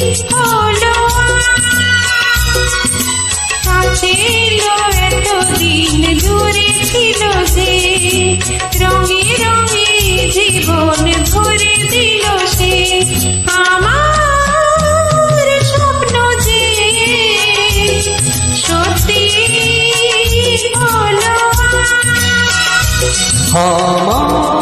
হলো কাছে এলো এতদিন দূরে ছিল যে রঙে রঙে জীবন ভরে দিল সে আমার স্বপ্ন যে সত্যি হলো আমার